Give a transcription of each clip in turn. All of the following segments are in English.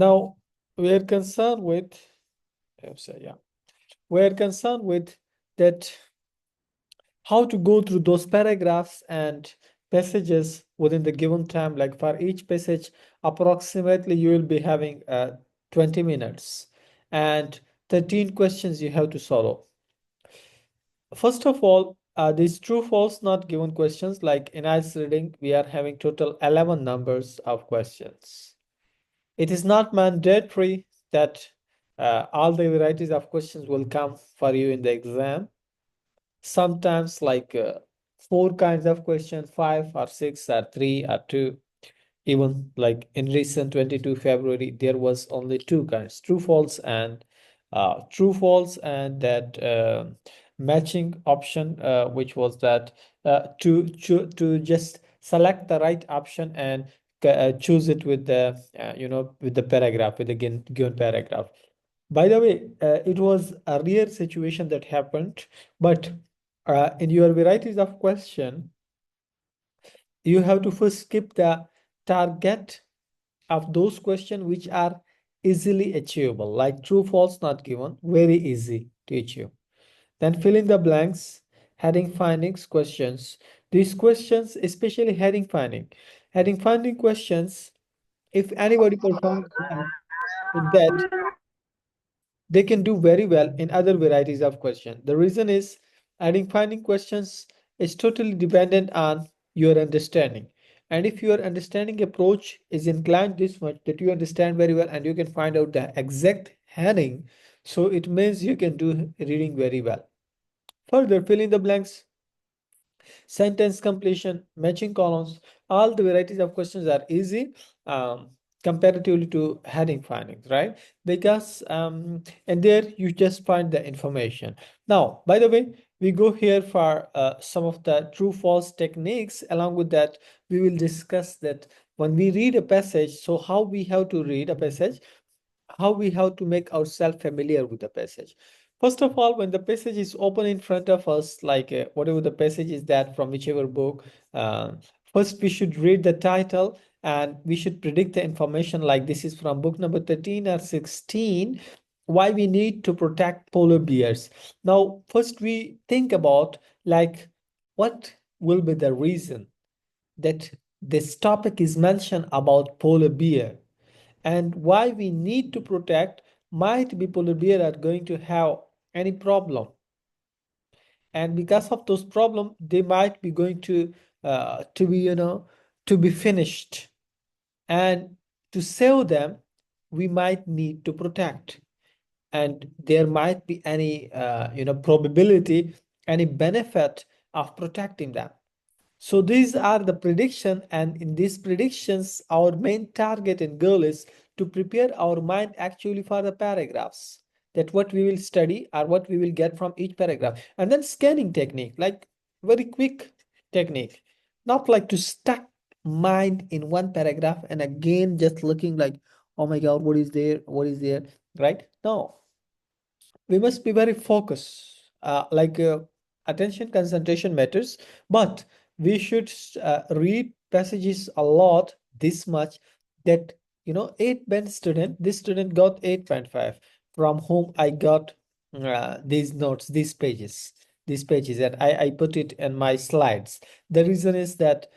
Now, we are concerned with, we're concerned with that how to go through those paragraphs and passages within the given time. Like for each passage, approximately you will be having 20 minutes and 13 questions you have to solve. First of all, these true false not given questions, like in IELTS reading, we are having total 11 numbers of questions. It is not mandatory that all the varieties of questions will come for you in the exam. Sometimes like four kinds of questions, five or six or three or two. Even like in recent 22 February, there was only two kinds, true false and that matching option, which was that to just select the right option and choose it with the with the paragraph, with the given paragraph. By the way, it was a rare situation that happened, but in your varieties of question, you have to first skip the target of those questions which are easily achievable, like true, false, not given, very easy to achieve. Then fill in the blanks, heading findings questions. These questions, especially heading finding questions, if anybody performs in that, they can do very well in other varieties of questions. The reason is adding finding questions is totally dependent on your understanding. And if your understanding approach is inclined this much that you understand very well and you can find out the exact heading, so it means you can do reading very well. Further, fill in the blanks, sentence completion, matching columns, all the varieties of questions are easy comparatively to heading findings, right? Because and there you just find the information. Now, by the way, we go here for some of the true false techniques. Along with that, we will discuss that when we read a passage, so how we have to read a passage, how we have to make ourselves familiar with the passage. First of all, when the passage is open in front of us, like whatever the passage is that from whichever book, uh, first we should read the title and we should predict the information, like this is from book number 13 or 16, why we need to protect polar bears. Now, first we think about like what will be the reason that this topic is mentioned about polar bear, and why we need to protect. Might be polar bear are going to have any problem, and because of those problems they might be going to be to be finished, and to save them we might need to protect, and there might be any probability, any benefit of protecting them. So these are the prediction, and in these predictions, our main target and goal is to prepare our mind actually for the paragraphs, that what we will study or what we will get from each paragraph. And then scanning technique, like very quick technique, not like to stuck mind in one paragraph and again just looking like, oh my God, what is there? What is there? Right? No, we must be very focused. Attention concentration matters, but we should read passages a lot, this much, that 8 band student, this student got 8.5, from whom I got these notes, these pages, and I put it in my slides. The reason is that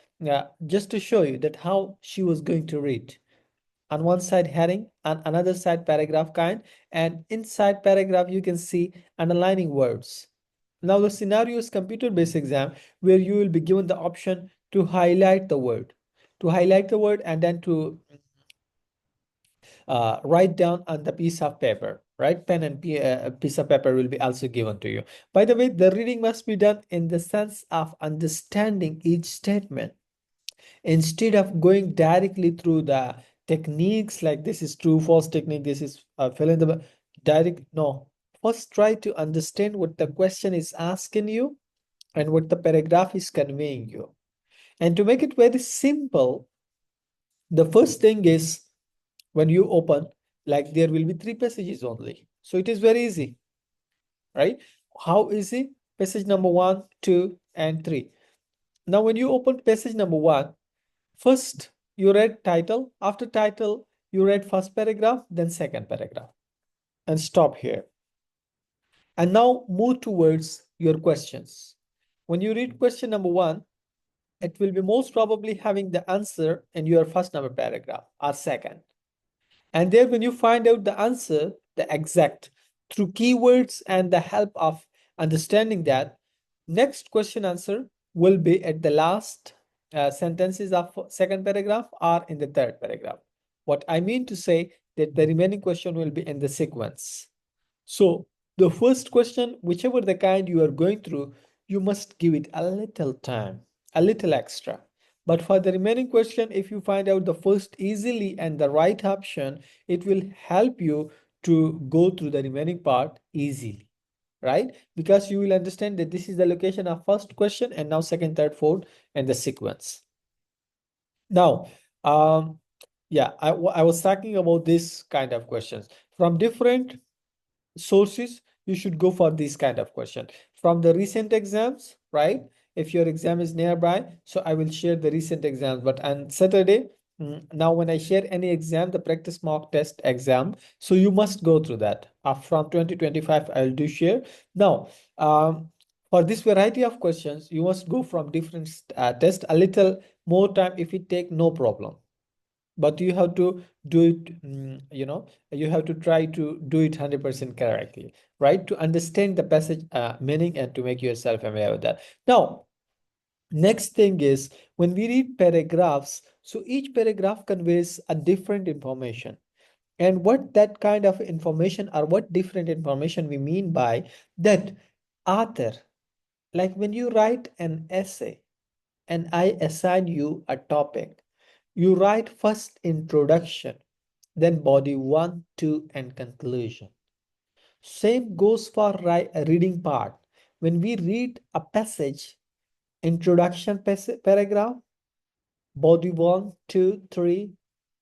just to show you that how she was going to read. On one side heading, on another side paragraph kind, and inside paragraph you can see underlining words. Now the scenario is computer based exam, where you will be given the option to highlight the word, and then to write down on the piece of paper, right? Pen and piece of paper will be also given to you. By the way, the reading must be done in the sense of understanding each statement, instead of going directly through the techniques, like this is true false technique, this is fill in the direct. No, first try to understand what the question is asking you and what the paragraph is conveying you. And to make it very simple, the first thing is, when you open, like there will be 3 passages only, so it is very easy, right? How easy? Passage number 1, 2 and 3. Now when you open passage number 1, first, you read title. After title, You read first paragraph, then second paragraph, and stop here. And now move towards your questions. When you read question number one, it will be most probably having the answer in your first number paragraph or second. And there, when you find out the answer, the exact, through keywords and the help of understanding that, next question answer will be at the last sentences of second paragraph or in the third paragraph. What I mean to say that the remaining question will be in the sequence. So the first question, whichever the kind you are going through, you must give it a little time, a little extra. But for the remaining question, if you find out the first easily and the right option, it will help you to go through the remaining part easily, right? Because you will understand that this is the location of first question and now second, third, fourth, and the sequence. Now, yeah, I was talking about this kind of questions from different sources. You should go for this kind of question from the recent exams, right? If your exam is nearby, so I will share the recent exams. But on Saturday, now when I share any exam, the practice mock test exam, so you must go through that. From 2025, I'll do share. Now, for this variety of questions, you must go from different test a little more time. If it take, no problem, but you have to do it, you have to try to do it 100% correctly, right, to understand the passage meaning and to make yourself aware of that. Now, next thing is when we read paragraphs, so each paragraph conveys a different information. And what that kind of information or what different information we mean by that, author, like when you write an essay and I assign you a topic, you write first introduction, then body 1, 2, and conclusion. Same goes for reading part. When we read a passage, introduction paragraph, body 1, 2, 3,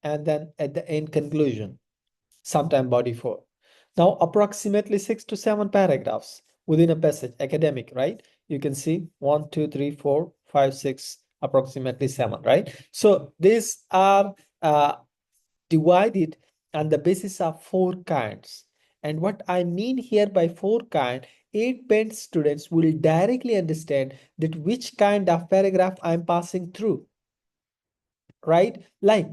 and then at the end conclusion, sometime body 4. Now, approximately 6 to 7 paragraphs within a passage, academic, right? You can see 1, 2, 3, 4, 5, 6, approximately 7, right? So these are divided on the basis of 4 kinds. And what I mean here by 4 kind, 8 bent students will directly understand that which kind of paragraph I'm passing through, right? Like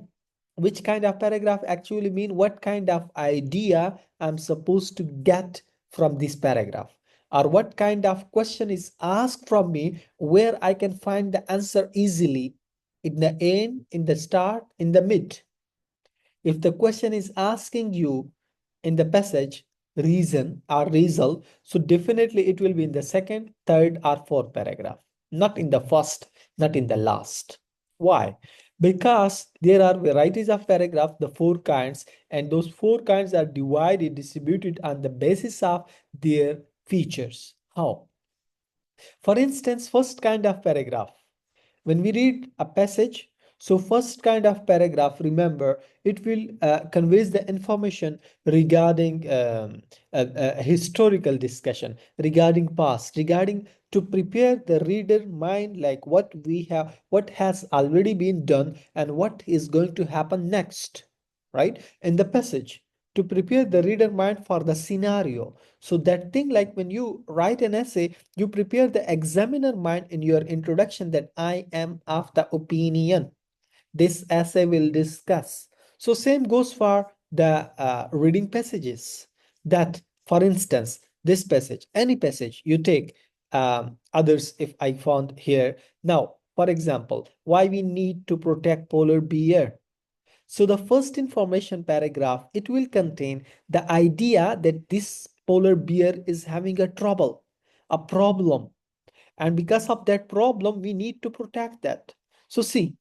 which kind of paragraph actually mean what kind of idea I'm supposed to get from this paragraph, or what kind of question is asked from me where I can find the answer easily in the end, in the start, in the mid. If the question is asking you in the passage reason or result, so definitely it will be in the second, third, or fourth paragraph, not in the first, not in the last. Why? Because there are varieties of paragraph, the 4 kinds, and those 4 kinds are divided, distributed on the basis of their features. How? For instance, first kind of paragraph. When we read a passage, so first kind of paragraph, remember, it will conveys the information regarding historical discussion, regarding past, regarding to prepare the reader mind, like what we have, what has already been done and what is going to happen next, right? In the passage, to prepare the reader mind for the scenario. So that thing, like when you write an essay, you prepare the examiner mind in your introduction that I am of the opinion this essay will discuss. So same goes for the reading passages. That, for instance, this passage, any passage you take, others if I found here. Now, for example, why we need to protect polar bear. So the first information paragraph, it will contain the idea that this polar bear is having a trouble, a problem. And because of that problem, we need to protect that. So see,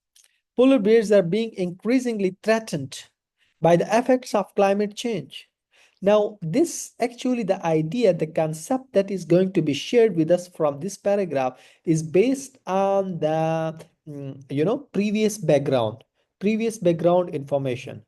polar bears are being increasingly threatened by the effects of climate change. Now, this actually the idea, the concept that is going to be shared with us from this paragraph is based on the previous background information,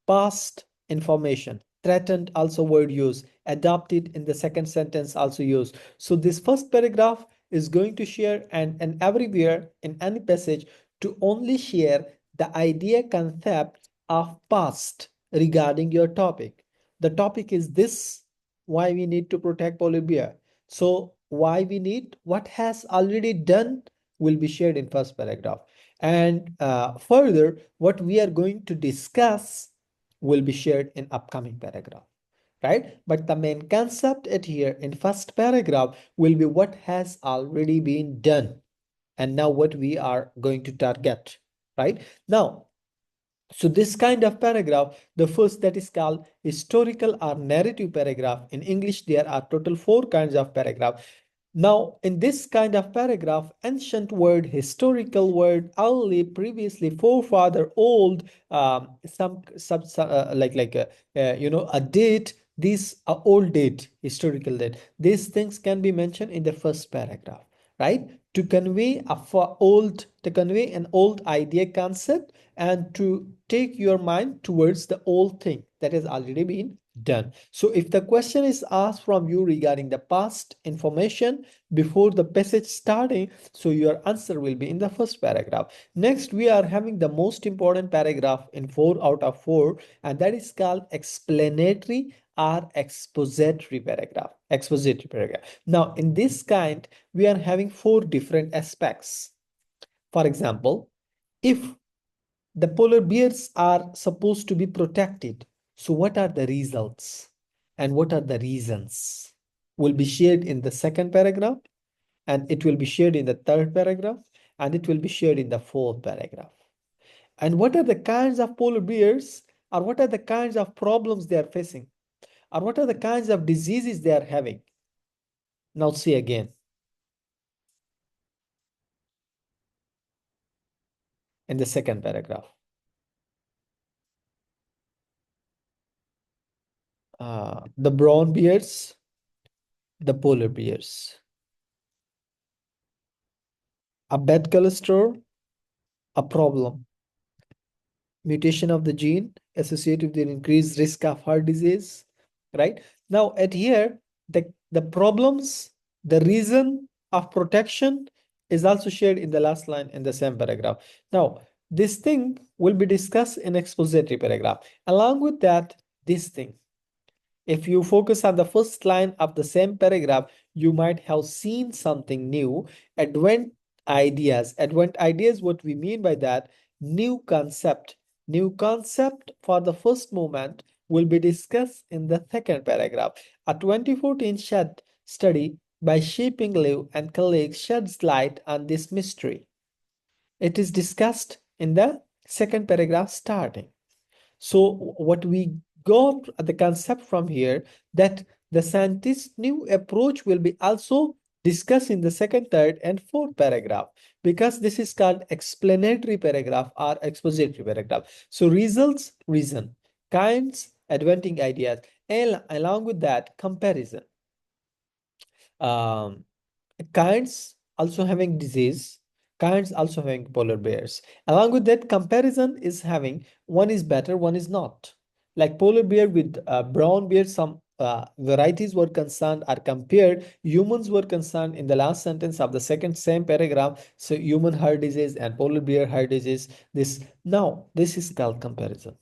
past information, threatened also word use, adopted in the second sentence also used. So this first paragraph is going to share and everywhere in any passage to only share the idea concept of past regarding your topic. The topic is this: why we need to protect polar bear. So why we need, what has already done will be shared in first paragraph. And further, what we are going to discuss will be shared in upcoming paragraph, right? But the main concept at here in first paragraph will be what has already been done and now what we are going to target, right? Now, so this kind of paragraph, the first, that is called historical or narrative paragraph. In English, there are total four kinds of paragraph. Now, in this kind of paragraph, ancient word, historical word, early, previously, forefather, old, a date. These are old date, historical date. These things can be mentioned in the first paragraph, right? To convey an old idea, concept, and to take your mind towards the old thing that has already been done. So if the question is asked from you regarding the past information before the passage starting, so your answer will be in the first paragraph. Next, we are having the most important paragraph in 4 out of 4, and that is called explanatory or expository paragraph. Expository paragraph. Now, in this kind, we are having 4 different aspects. For example, if the polar bears are supposed to be protected, so what are the results and what are the reasons? Will be shared in the second paragraph, and it will be shared in the third paragraph, and it will be shared in the fourth paragraph. And what are the kinds of polar bears, or what are the kinds of problems they are facing, or what are the kinds of diseases they are having? Now see again in the second paragraph. The brown bears, the polar bears. A bad cholesterol, a problem. Mutation of the gene associated with an increased risk of heart disease, right? Now at here, the problems, the reason of protection is also shared in the last line in the same paragraph. Now, this thing will be discussed in expository paragraph. Along with that, this thing, if you focus on the first line of the same paragraph, you might have seen something new, advent ideas. Advent ideas, what we mean by that, new concept. New concept for the first moment will be discussed in the second paragraph. A 2014 study by Shaping Liu and colleagues sheds light on this mystery. It is discussed in the second paragraph starting. So what we got the concept from here, that the scientist's new approach will be also discussed in the second, third, and fourth paragraph, because this is called explanatory paragraph or expository paragraph. So results, reason, kinds, adventing ideas, and along with that, comparison. Um, Kinds also having disease, kinds also having polar bears. Along with that, comparison is having one is better, one is not. Like polar bear with brown bear, some varieties were concerned are compared. Humans were concerned in the last sentence of the second same paragraph. So human heart disease and polar bear heart disease. This is called comparison.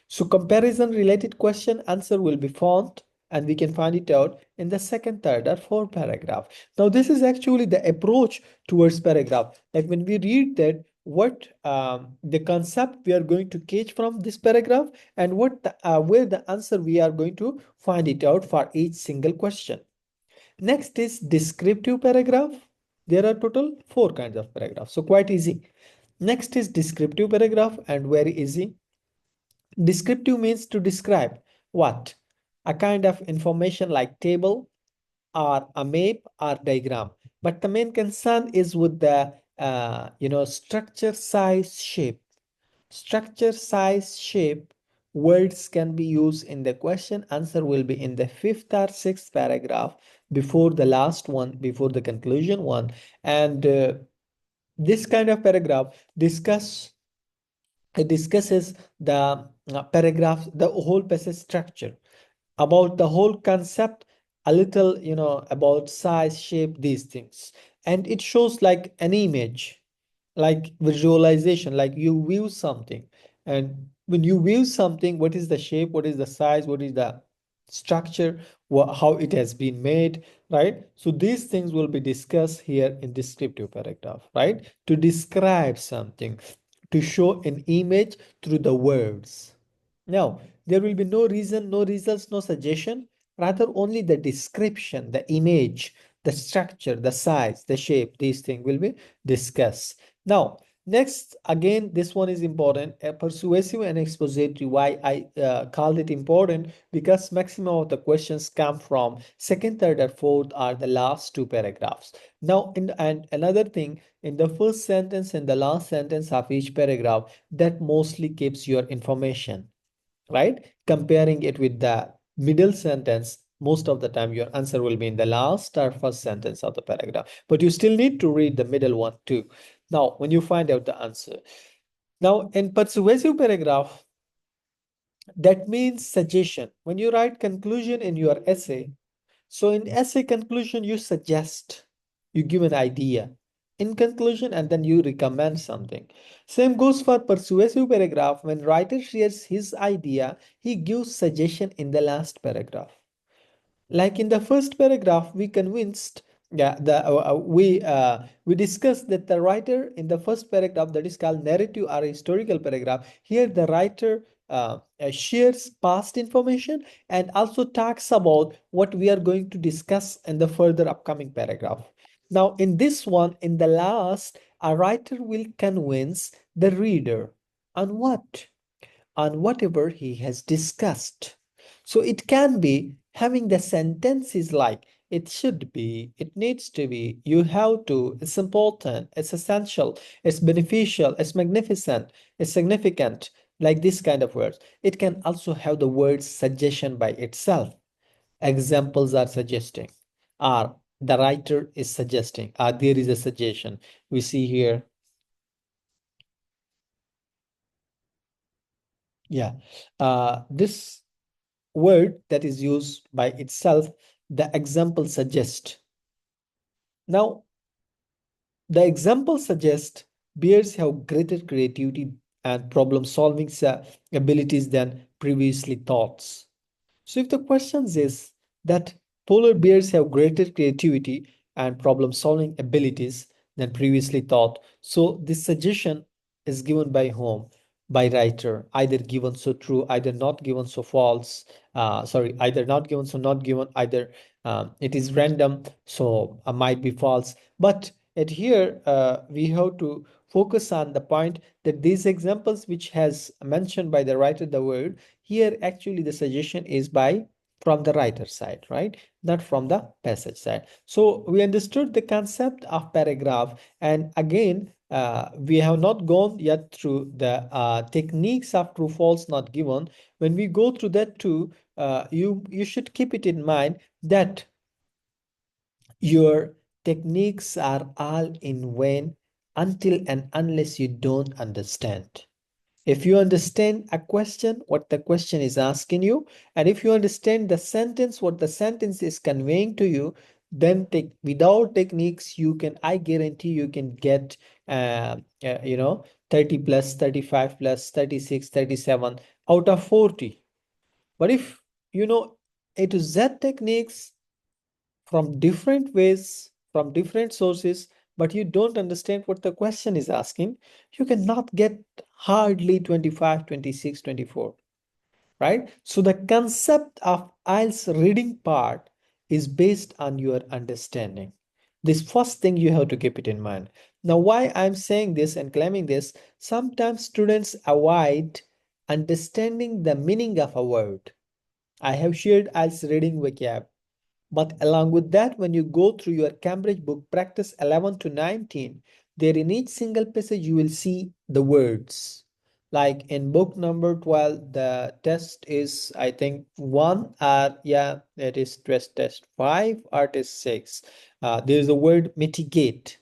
So comparison related question answer will be found, and we can find it out in the second, third, or fourth paragraph. Now this is actually the approach towards paragraph. Like when we read that, what the concept we are going to catch from this paragraph, and where the answer we are going to find it out for each single question. Next is descriptive paragraph. There are total 4 kinds of paragraphs, so quite easy. Next is descriptive paragraph, and very easy. Descriptive means to describe what? A kind of information like table or a map or diagram. But the main concern is with the structure, size, shape. Structure, size, shape. Words can be used in the question. Answer will be in the fifth or sixth paragraph before the last one, before the conclusion one. And this kind of paragraph it discusses the paragraph, the whole passage structure, about the whole concept, a little, about size, shape, these things. And it shows like an image, like visualization, like you view something. And when you view something, what is the shape, what is the size, what is the structure, how it has been made, right? So these things will be discussed here in descriptive paragraph, right? To describe something, to show an image through the words. Now, there will be no reason, no results, no suggestion, rather only the description, the image, the structure, the size, the shape, these things will be discussed. Now, next, again, this one is important, persuasive and expository. Why I called it important? Because maximum of the questions come from second, third, or fourth are the last two paragraphs. Now, and another thing, in the first sentence and the last sentence of each paragraph, that mostly keeps your information, right? Comparing it with the middle sentence, most of the time your answer will be in the last or first sentence of the paragraph, but you still need to read the middle one too. Now, when you find out the answer. Now, in persuasive paragraph, that means suggestion. When you write conclusion in your essay, so in essay conclusion, you suggest, you give an idea in conclusion, and then you recommend something. Same goes for persuasive paragraph. When writer shares his idea, he gives suggestion in the last paragraph. Like in the first paragraph, we convinced, yeah, we discussed that the writer in the first paragraph, that is called narrative or historical paragraph. Here, the writer shares past information and also talks about what we are going to discuss in the further upcoming paragraph. Now, in this one, in the last, a writer will convince the reader on what? On whatever he has discussed. So it can be having the sentences like it should be, it needs to be, you have to, it's important, it's essential, it's beneficial, it's magnificent, it's significant, like this kind of words. It can also have the word suggestion by itself. Examples are suggesting, or the writer is suggesting, or there is a suggestion. We see here, yeah, this word that is used by itself, the example suggest. Now, the example suggests bears have greater creativity and problem solving abilities than previously thoughts. So if the question is that polar bears have greater creativity and problem solving abilities than previously thought, so this suggestion is given by whom? By writer, either given so true, either not given so false. Sorry, either not given so not given, either it is random, so might be false. But at here, we have to focus on the point that these examples which has mentioned by the writer the word, here actually the suggestion is by from the writer side, right? Not from the passage side. So we understood the concept of paragraph. And again, we have not gone yet through the techniques of true false not given. When we go through that too, you should keep it in mind that your techniques are all in vain until and unless you don't understand. If you understand a question, what the question is asking you, and if you understand the sentence, what the sentence is conveying to you, then without techniques, you can, I guarantee you can get, 30 plus, 35 plus, 36, 37 out of 40. But if you know A to Z techniques from different ways, from different sources, but you don't understand what the question is asking, you cannot get hardly 25, 26, 24, right? So the concept of IELTS reading part is based on your understanding. This first thing you have to keep it in mind. Now, why I'm saying this and claiming this, sometimes students avoid understanding the meaning of a word. I have shared IELTS reading vocab. But along with that, when you go through your Cambridge book, practice 11 to 19, there in each single passage, you will see the words. Like in book number 12, the test is, I think, 1, or yeah, it is test 5, or it is 6. There is the word mitigate.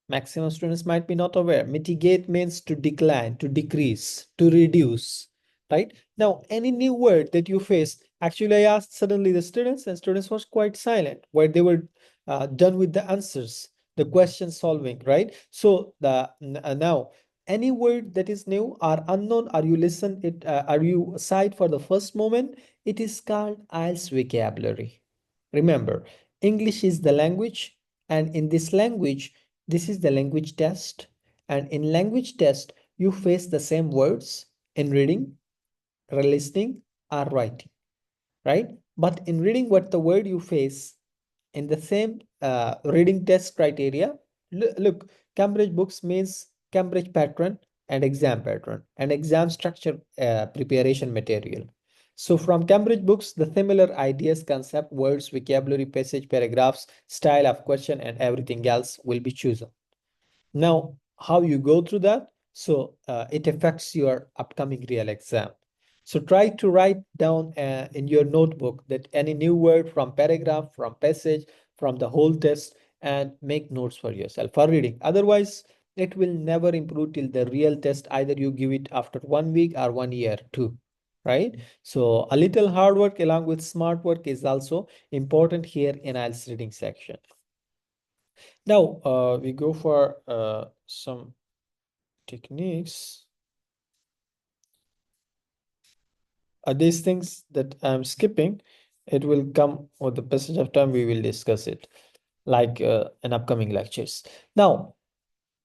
Maximum students might be not aware. Mitigate means to decline, to decrease, to reduce, right? Now, any new word that you face, actually, I asked suddenly the students, and students was quite silent, where they were done with the answers, the question solving, right? So now, any word that is new or unknown, or you listen it, or you cite for the first moment, it is called IELTS vocabulary. Remember, English is the language, and in this language, this is the language test. And in language test, you face the same words in reading, listening, or writing, right? But in reading, what the word you face in the same reading test criteria, look, Cambridge books means Cambridge pattern and exam structure preparation material. So from Cambridge books, the similar ideas, concept, words, vocabulary, passage, paragraphs, style of question, and everything else will be chosen. Now, how you go through that? So it affects your upcoming real exam. So try to write down in your notebook that any new word from paragraph, from passage, from the whole test, and make notes for yourself for reading. Otherwise, it will never improve till the real test. Either you give it after 1 week or 1 year too, right? So a little hard work along with smart work is also important here in IELTS reading section. Now, we go for some techniques. These things that I'm skipping, it will come with the passage of time. We will discuss it like in upcoming lectures. Now,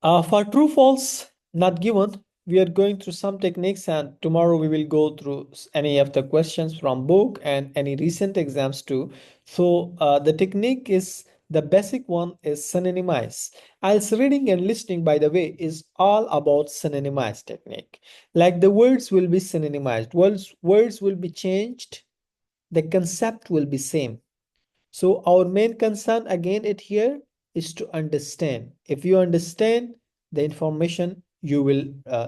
for true false not given, we are going through some techniques, and tomorrow we will go through any of the questions from book and any recent exams too. So the technique is the basic one is synonymize. IELTS reading and listening, by the way, is all about synonymize technique. Like the words will be synonymized, words will be changed, the concept will be same. So our main concern again it here is to understand. If you understand the information, you will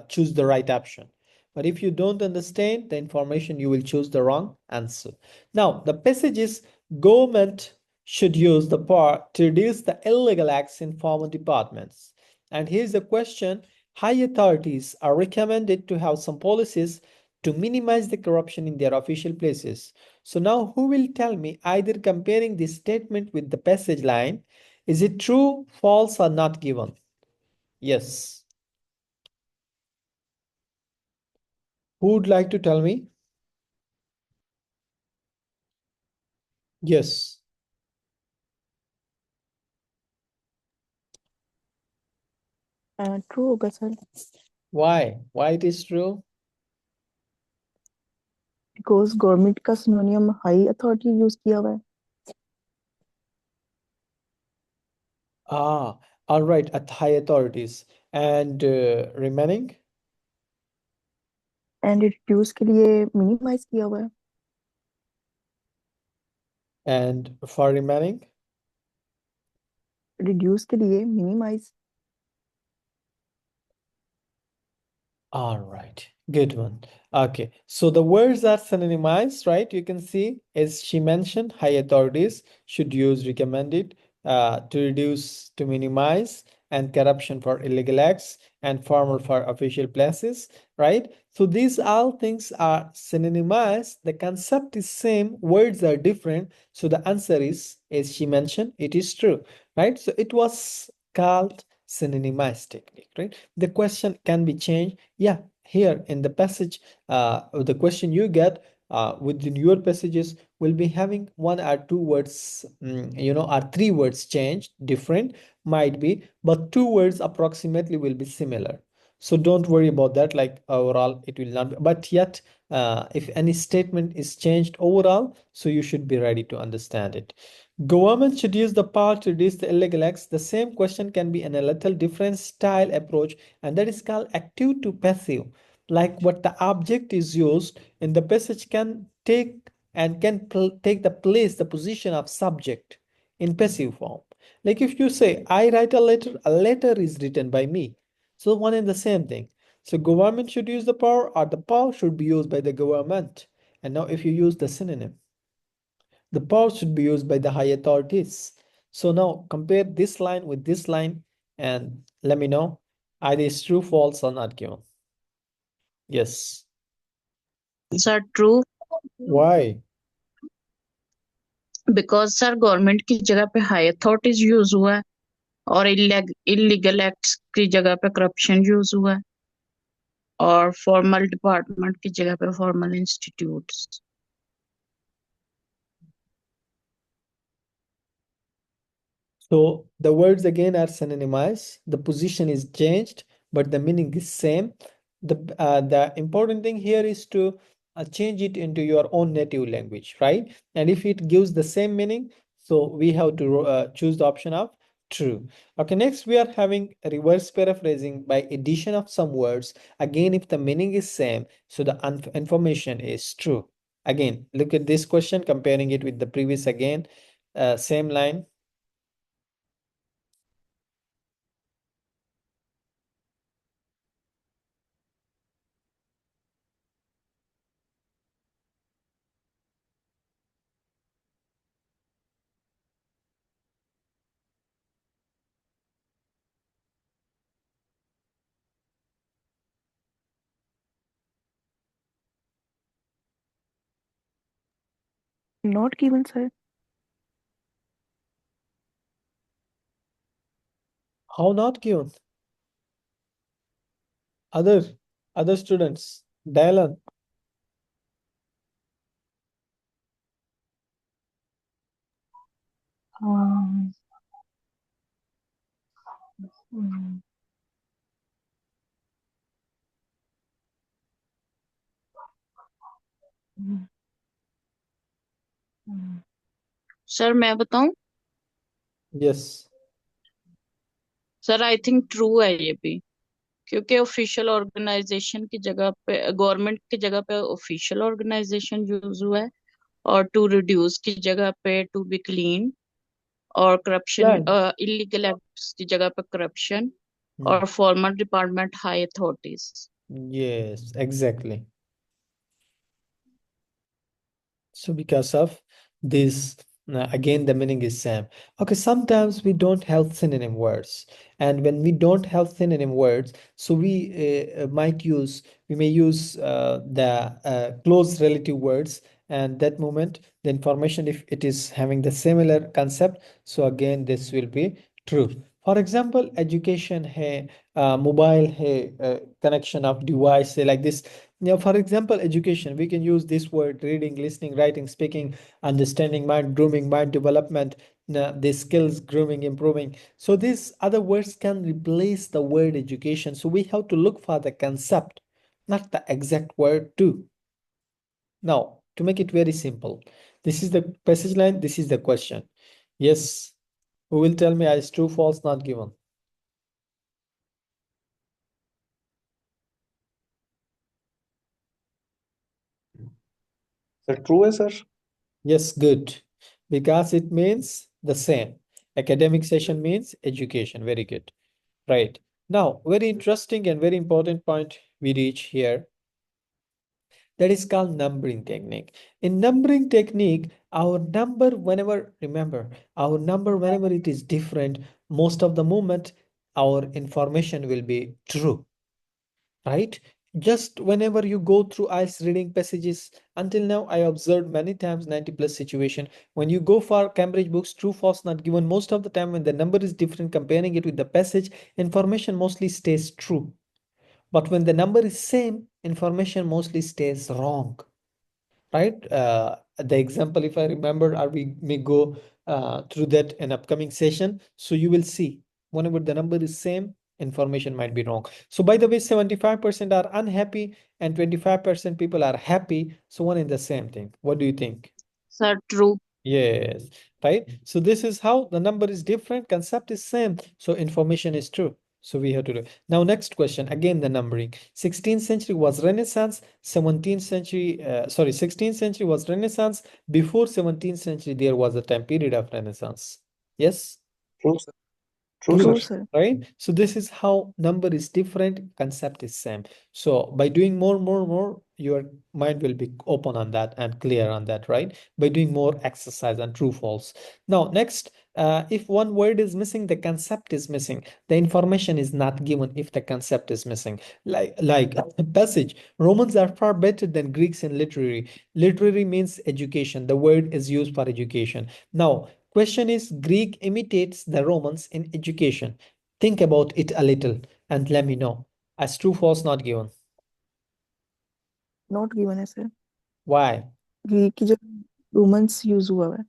choose the right option. But if you don't understand the information, you will choose the wrong answer. Now, the passage is government should use the power to reduce the illegal acts in former departments. And here's the question. High authorities are recommended to have some policies to minimize the corruption in their official places. So now who will tell me, either comparing this statement with the passage line, is it true, false, or not given? Yes. Who would like to tell me? Yes. True होगा sir Why? Why it is true? Because government का synonym high authority use किया हुआ है Ah, all right, at high authorities. And remaining? And reduce के लिए minimise किया हुआ है And for remaining? रिड्यूस के लिए minimise All right, good one. Okay, so the words are synonymized, right? You can see, as she mentioned, high authorities should use recommended to reduce, to minimize, and corruption for illegal acts, and formal for official places, right? So these all things are synonymized. The concept is same, words are different. So the answer is, as she mentioned, it is true, right? So it was called synonymized technique, right? The question can be changed. Yeah, here in the passage, the question you get within your passages will be having one or two words, or three words changed, different might be, but two words approximately will be similar. So don't worry about that. Like overall, it will not be, but yet, if any statement is changed overall, so you should be ready to understand it. Government should use the power to reduce the illegal acts. The same question can be in a little different style approach, and that is called active to passive. Like what the object is used in the passage can take and can take the place, the position of subject in passive form. Like if you say, I write a letter is written by me. So one and the same thing. So government should use the power, or the power should be used by the government. And now if you use the synonym, the power should be used by the high authorities. So now compare this line with this line and let me know either it's true, false, or not given. Yes. Sir true Why? Because sir government की जगह पे high authorities use हुआ है और illegal acts की जगह पे corruption use हुआ है और फॉर्मल डिपार्टमेंट की जगह पे formal institutes. So the words again are synonymized. The position is changed, but the meaning is same. The important thing here is to change it into your own native language, right? And if it gives the same meaning, so we have to choose the option of true. Okay, next we are having a reverse paraphrasing by addition of some words. Again, if the meaning is same, so the information is true. Again, look at this question, comparing it with the previous again, same line. Not given, sir. How not given? Other other students. Dylan. Um, mm, mm, mm. Sir मैं बताऊं? Yes. Sir I think true है ये भी, क्योंकि official organisation की जगह पे, government की जगह पे ऑफिशियल ऑर्गेनाइजेशन यूज हुआ है, और टू रिड्यूस की जगह पे टू बी क्लीन, और करप्शन, Plan. इलीगल एक्ट्स की जगह पे करप्शन, Hmm. और formal department high authorities. Yes, exactly. So because of this, again, the meaning is same. Okay, sometimes we don't have synonym words. And when we don't have synonym words, so we may use the close relative words. And that moment, the information, if it is having the similar concept, so again, this will be true. For example, education hai, mobile hai, connection of device hai, like this. Now, for example, education, we can use this word reading, listening, writing, speaking, understanding, mind grooming, mind development, the skills grooming, improving. So these other words can replace the word education. So we have to look for the concept, not the exact word too. Now, to make it very simple, this is the passage line, this is the question. Yes, who will tell me is true, false, not given? Sir true है sir. Yes, good. Because it means the same. Academic session means education. Very good. Right. Now, very interesting and very important point we reach here. That is called numbering technique. In numbering technique, our number, whenever, remember, our number, whenever it is different, most of the moment, our information will be true, right? Just whenever you go through IELTS reading passages, until now, I observed many times 90 plus situation. When you go for Cambridge books, true, false, not given, most of the time when the number is different, comparing it with the passage, information mostly stays true. But when the number is same, information mostly stays wrong, right? The example, if I remember, or we may go through that in upcoming session. So you will see whenever the number is same, information might be wrong. So by the way, 75% are unhappy and 25% people are happy. So one in the same thing. What do you think? Sir true. Yes, right. So this is how the number is different, concept is same, so information is true. So we have to do. Now next question, again the numbering. 16th century was Renaissance, 17th century, 16th century was Renaissance. Before 17th century, there was a time period of Renaissance. Yes? True sir. True True, True, sir. sir. right? So this is how number is different, concept is same. So by doing more, your mind will be open on that and clear on that, right? By doing more exercise and true, false. Now, next, if one word is missing, the concept is missing. The information is not given if the concept is missing. Like a passage, Romans are far better than Greeks in literary. Literary means education. The word is used for education. Now, question is Greek imitates the Romans in education. Think about it a little and let me know. As true, false, not given. Not given है sir. Why? Greek की जगह Romans use हुआ है।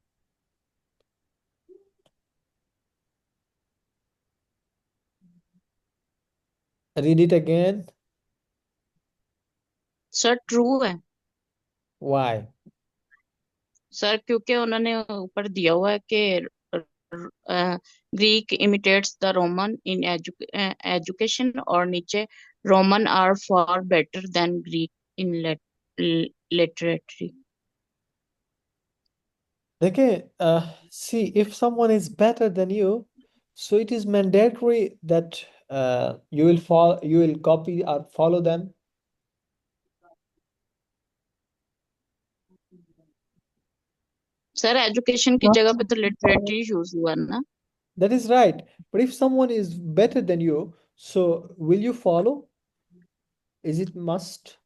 Read it again. Sir true है Why? Sir, क्योंकि उन्होंने ऊपर दिया हुआ है कि Greek imitates the Roman in education, और नीचे Roman are for better than Greek in literary. देखिए, see, if someone is better than you, so it is mandatory that you will copy or follow them. Sir education की जगह पे तो लिटरेटरी use हुआ ना। That is right. But if someone is better than you, so will you follow? Is it must?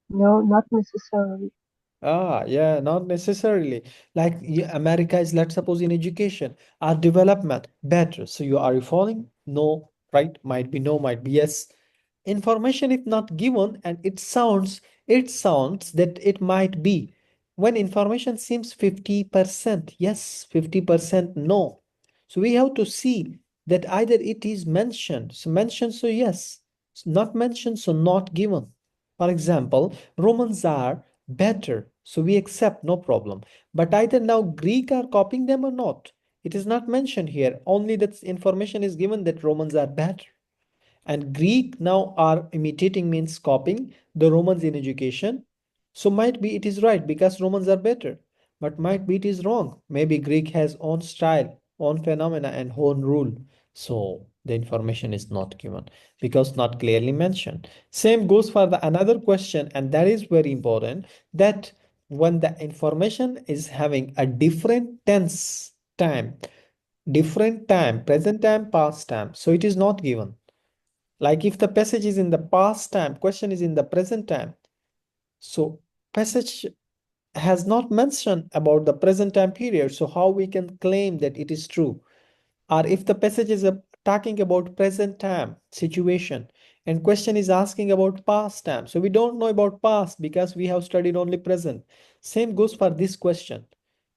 No, not necessarily. Yeah, not necessarily. Like America is, let's suppose, in education, our development better. So are you following? No, right? Might be no, might be yes. Information if not given, and it sounds that it might be. When information seems 50% yes, 50% no. So we have to see that either it is mentioned, so yes, not mentioned, so not given. For example, Romans are better, so we accept, no problem. But either now Greek are copying them or not. It is not mentioned here. Only that information is given that Romans are better. And Greek now are imitating, means copying the Romans in education. So might be it is right because Romans are better, but might be it is wrong. Maybe Greek has own style, own phenomena, and own rule. So the information is not given because not clearly mentioned. Same goes for the another question, and that is very important, that when the information is having a different time, present time, past time, so it is not given. Like if the passage is in the past time, question is in the present time. So passage has not mentioned about the present time period. So how we can claim that it is true? Or if the passage is talking about present time situation and question is asking about past time. So we don't know about past because we have studied only present. Same goes for this question.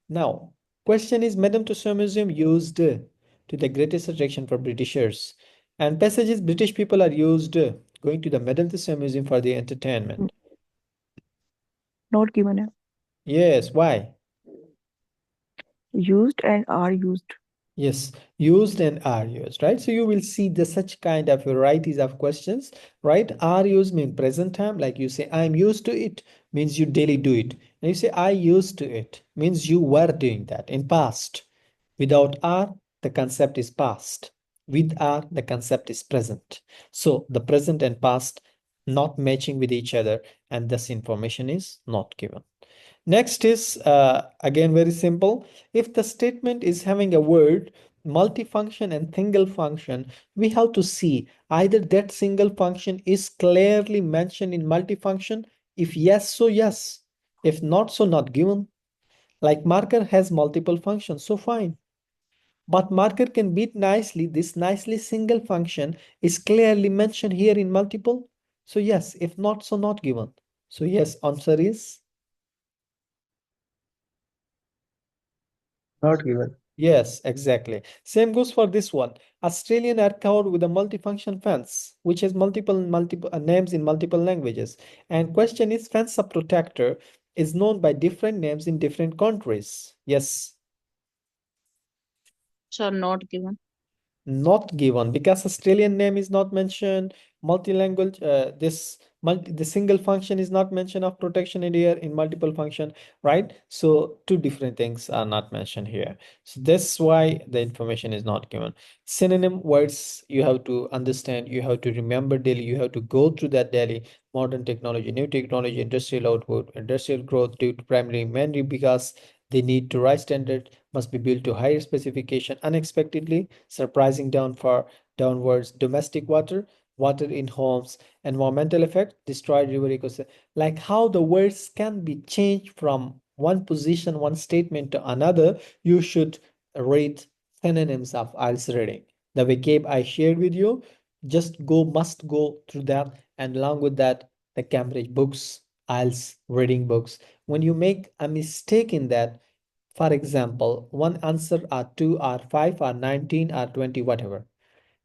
Now, question is Madame Tussauds Museum used to the greatest attraction for Britishers. And passages British people are used going to the Madame Tussauds Museum for the entertainment. Not given है। Yes, why? Used and are used. Yes, used and are used, right? So you will see the such kind of varieties of questions, right? Are used mean present time, like you say, I'm used to it, means you daily do it. And you say, I used to it, means you were doing that in past. Without are, the concept is past. With are, the concept is present. So the present and past not matching with each other, and thus information is not given. Next is again very simple. If the statement is having a word, multifunction and single function, we have to see either that single function is clearly mentioned in multifunction. If yes, so yes. If not, so not given. Like marker has multiple functions, so fine. But marker can beat nicely. This nicely single function is clearly mentioned here in multiple. So yes, if not, so not given. So yes, answer is Not given. yes, exactly. Same goes for this one. Australian are covered with a multifunction fence, which has multiple names in multiple languages. And question is, fence protector is known by different names in different countries. Yes, sir not given. not given because Australian name is not mentioned. Multi-language, the single function is not mentioned of protection area in multiple function, right? So two different things are not mentioned here. So that's why the information is not given. Synonym words you have to understand, you have to remember daily, you have to go through that daily. Modern technology, new technology, industrial output, industrial growth due to primary mainly because they need to rise standard, must be built to higher specification unexpectedly, surprising downwards domestic water in homes, environmental effect, destroyed river ecosystem. Like how the words can be changed from one position, one statement to another, you should read synonyms of IELTS reading. The vocab I shared with you, just must go through that, and along with that, the Cambridge books, IELTS reading books. When you make a mistake in that, for example, one answer or two or five or 19 or 20, whatever.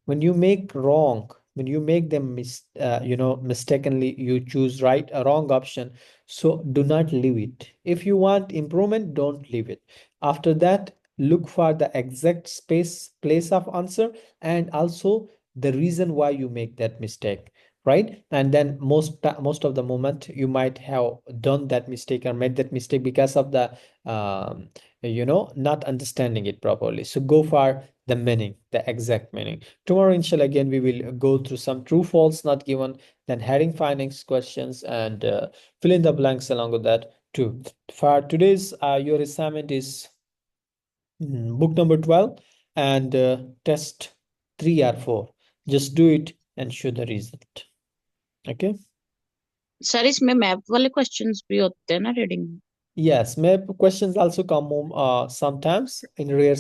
When you make wrong, when you make them mistakenly, you choose right a wrong option. So do not leave it. If you want improvement, don't leave it. After that, look for the exact place of answer, and also the reason why you make that mistake, right? And then most of the moment you might have done that mistake or made that mistake because of the not understanding it properly. So go for the meaning, the exact meaning. Tomorrow, inshallah, again, we will go through some true, false, not given, then heading findings questions, and fill in the blanks along with that too. For today's, your assignment is book number 12 and test 3 or 4. Just do it and show the result. Okay. Sir इसमें map वाले questions भी होते हैं ना reading में? Yes, map questions also come sometimes in rare